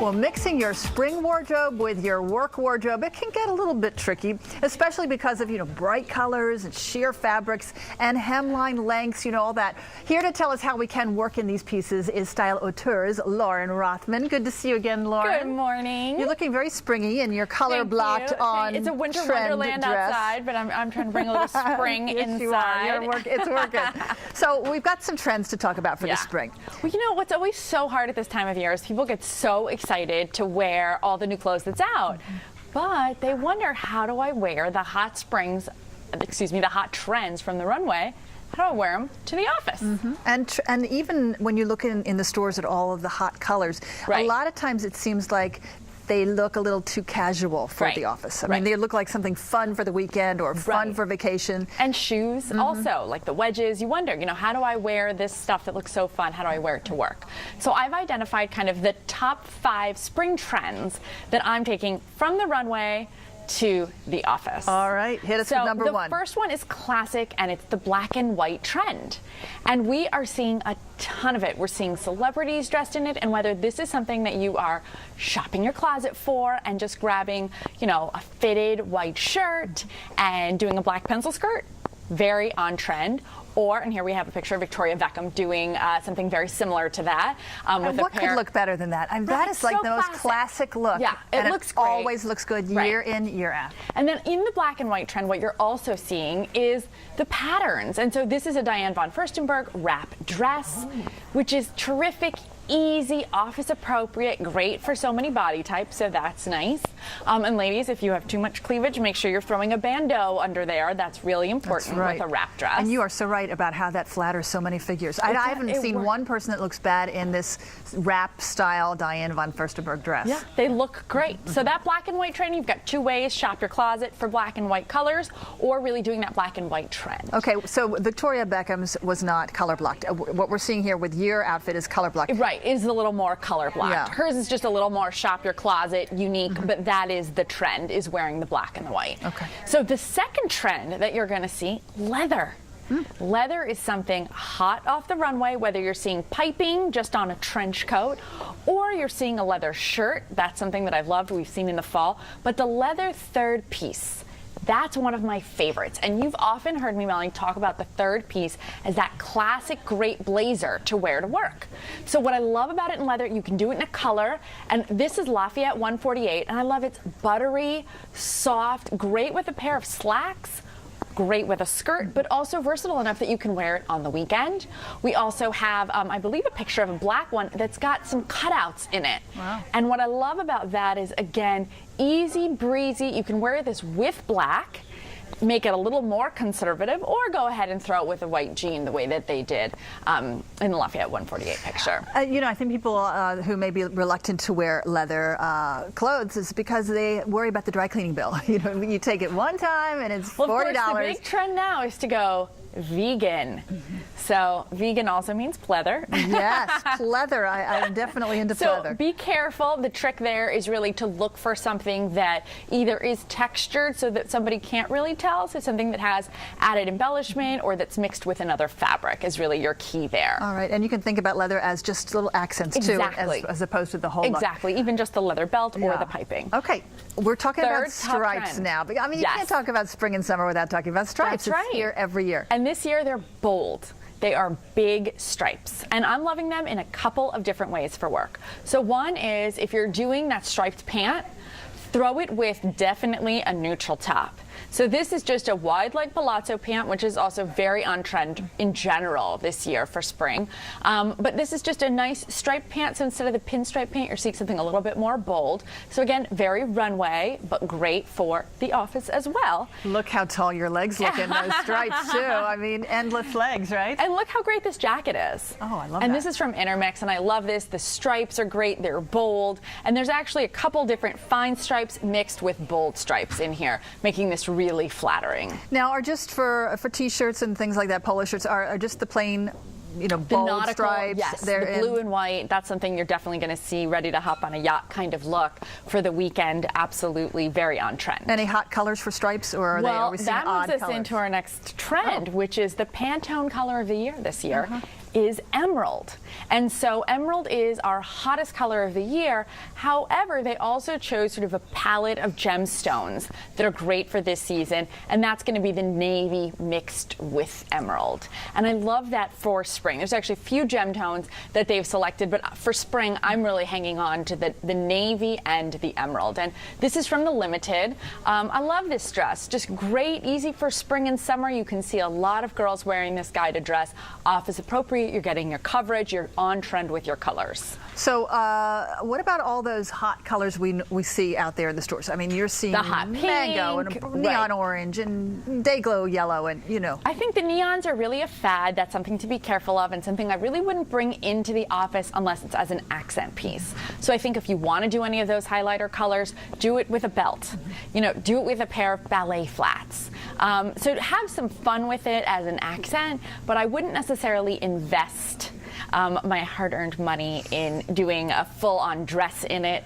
Well, mixing your spring wardrobe with your work wardrobe, it can get a little bit tricky, especially because of, bright colors and sheer fabrics and hemline lengths, all that. Here to tell us how we can work in these pieces is Style Auteur's Lauren Rothman. Good to see you again, Lauren. Good morning. You're looking very springy and your color blocked on It's a winter trend wonderland dress. outside, but I'm trying to bring a little spring Yes, inside. you are. It's working. So we've got some trends to talk about for the spring. Well, what's always so hard at this time of year is people get so excited to wear all the new clothes that's out, but they wonder, how do I wear the hot trends from the runway? How do I wear them to the office? And even when you look in the stores at all of the hot colors, a lot of times it seems like they look a little too casual for the office. I mean, they look like something fun for the weekend or fun for vacation. And shoes also, like the wedges. You wonder, how do I wear this stuff that looks so fun? How do I wear it to work? So I've identified kind of the top 5 spring trends that I'm taking from the runway to the office. All right, hit us with number 1. The first one is classic, and it's the black and white trend. And we are seeing a ton of it. We're seeing celebrities dressed in it, and whether this is something that you are shopping your closet for and just grabbing, a fitted white shirt and doing a black pencil skirt, very on trend. Or, and here we have a picture of Victoria Beckham doing something very similar to that. With what could look better than that? I mean, that is like the most classic look. Yeah, it looks great. Always looks good year in, year out. And then in the black and white trend, what you're also seeing is the patterns. And so this is a Diane von Furstenberg wrap dress, which is terrific, easy, office appropriate, great for so many body types, so that's nice. And ladies, if you have too much cleavage, make sure you're throwing a bandeau under there. That's really important with a wrap dress. And you are so right about how that flatters so many figures. I haven't seen one person that looks bad in this wrap style Diane von Furstenberg dress. Yeah, they look great. So that black and white trend, you've got 2 ways: shop your closet for black and white colors, or really doing that black and white trend. Okay, so Victoria Beckham's was not color blocked. What we're seeing here with your outfit is color blocked. Right, is a little more color blocked. Yeah. Hers is just a little more shop your closet, unique, but that is the trend, is wearing the black and the white. Okay. So the second trend that you're going to see, leather. Leather is something hot off the runway, whether you're seeing piping just on a trench coat or you're seeing a leather shirt. That's something that I've loved, we've seen in the fall. But the leather third piece, that's one of my favorites. And you've often heard me, Melanie, talk about the third piece as that classic great blazer to wear to work. So what I love about it in leather, you can do it in a color. And this is Lafayette 148. And I love it's buttery, soft, great with a pair of slacks, great with a skirt, but also versatile enough that you can wear it on the weekend. We also have, I believe, a picture of a black one that's got some cutouts in it. Wow. And what I love about that is, again, easy breezy. You can wear this with black, make it a little more conservative, or go ahead and throw it with a white jean the way that they did in the Lafayette 148 picture. I think people who may be reluctant to wear leather clothes is because they worry about the dry cleaning bill. You take it one time and it's $40. Well, of course, the big trend now is to go vegan. So vegan also means pleather. Yes, pleather. I'm definitely into pleather. So be careful. The trick there is really to look for something that either is textured so that somebody can't really tell, so something that has added embellishment, or that's mixed with another fabric is really your key there. All right, and you can think about leather as just little accents too, as opposed to the whole look. Exactly, even just the leather belt or the piping. Okay, we're talking about stripes now. I mean, you can't talk about spring and summer without talking about stripes. That's right. It's here every year. And this year they're bold. They are big stripes, and I'm loving them in a couple of different ways for work. So one is, if you're doing that striped pant, throw it with definitely a neutral top. So this is just a wide leg palazzo pant, which is also very on trend in general this year for spring. But this is just a nice striped pant. So instead of the pinstripe pant, you're seeing something a little bit more bold. So again, very runway, but great for the office as well. Look how tall your legs look in those stripes too. I mean, endless legs, right? And look how great this jacket is. Oh, I love that. And this is from Intermix, and I love this. The stripes are great. They're bold. And there's actually a couple different fine stripes mixed with bold stripes in here, making this really flattering. Now, are just for t-shirts and things like that, polo shirts, are just the plain bold nautical stripes. Yes, the blue and white. That's something you're definitely going to see ready to hop on a yacht kind of look for the weekend. Absolutely very on trend. Any hot colors for stripes, or are we seeing odd colors? That moves us into our next trend, which is the Pantone color of the year this year. is emerald. And so emerald is our hottest color of the year. However, they also chose sort of a palette of gemstones that are great for this season, and that's going to be the navy mixed with emerald. And I love that for spring. There's actually a few gem tones that they've selected, but for spring, I'm really hanging on to the navy and the emerald. And this is from the Limited. I love this dress. Just great, easy for spring and summer. You can see a lot of girls wearing this guided dress. Office appropriate. You're getting your coverage. You're on trend with your colors. So what about all those hot colors we see out there in the stores? I mean, you're seeing the hot mango pink, and neon orange and day glow yellow and, you know. I think the neons are really a fad. That's something to be careful of and something I really wouldn't bring into the office unless it's as an accent piece. So I think if you want to do any of those highlighter colors, do it with a belt. You know, do it with a pair of ballet flats. So have some fun with it as an accent, but I wouldn't necessarily invest my hard-earned money in doing a full-on dress in it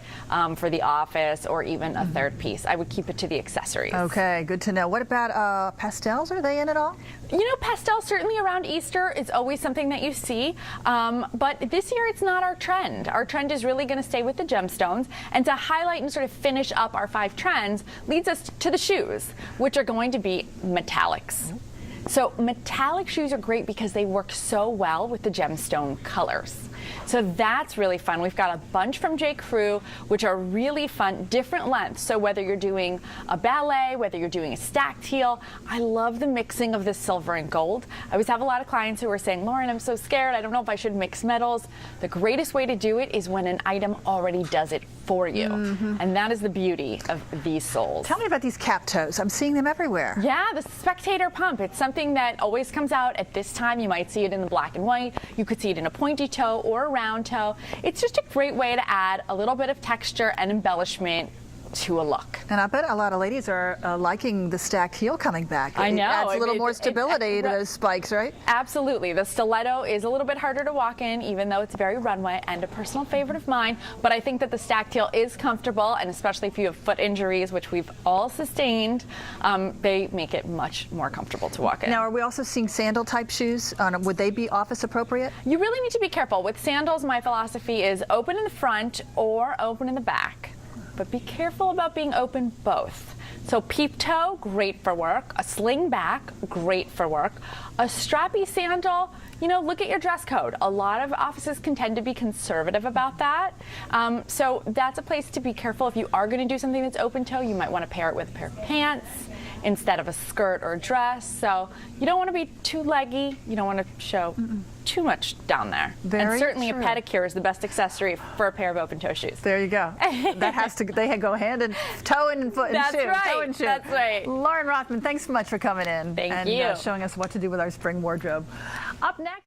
for the office or even a third piece. I would keep it to the accessories. Okay, good to know. What about pastels? Are they in at all? You know, pastels certainly around Easter is always something that you see, but this year it's not our trend. Our trend is really going to stay with the gemstones, and to highlight and sort of finish up our 5 trends leads us to the shoes, which are going to be metallics. So metallic shoes are great because they work so well with the gemstone colors. So that's really fun. We've got a bunch from J. Crew, which are really fun, different lengths. So whether you're doing a ballet, whether you're doing a stacked heel, I love the mixing of the silver and gold. I always have a lot of clients who are saying, Lauren, I'm so scared. I don't know if I should mix metals. The greatest way to do it is when an item already does it for you. And that is the beauty of these soles. Tell me about these cap toes. I'm seeing them everywhere. Yeah, the Spectator Pump. It's something that always comes out at this time. You might see it in the black and white. You could see it in a pointy toe or a round toe. It's just a great way to add a little bit of texture and embellishment to a look. And I bet a lot of ladies are liking the stacked heel coming back. I know. It adds a little more stability to those spikes, right? Absolutely. The stiletto is a little bit harder to walk in, even though it's very runway and a personal favorite of mine. But I think that the stacked heel is comfortable, and especially if you have foot injuries, which we've all sustained, they make it much more comfortable to walk in. Now, are we also seeing sandal type shoes? Would they be office appropriate? You really need to be careful. With sandals, my philosophy is open in the front or open in the back. But be careful about being open both. So peep toe, great for work. A sling back, great for work. A strappy sandal, you know, look at your dress code. A lot of offices can tend to be conservative about that. So that's a place to be careful. If you are going to do something that's open toe, you might want to pair it with a pair of pants instead of a skirt or a dress. So you don't want to be too leggy. You don't want to show too much down there. Very and certainly true. a pedicure is the best accessory for a pair of open toe shoes. There you go. That has to. They go hand in toe and foot and That's shoe. right. Toe and shoe. That's right. Lauren Rothman, thanks so much for coming in Thank and you. showing us what to do with our spring wardrobe. Up next.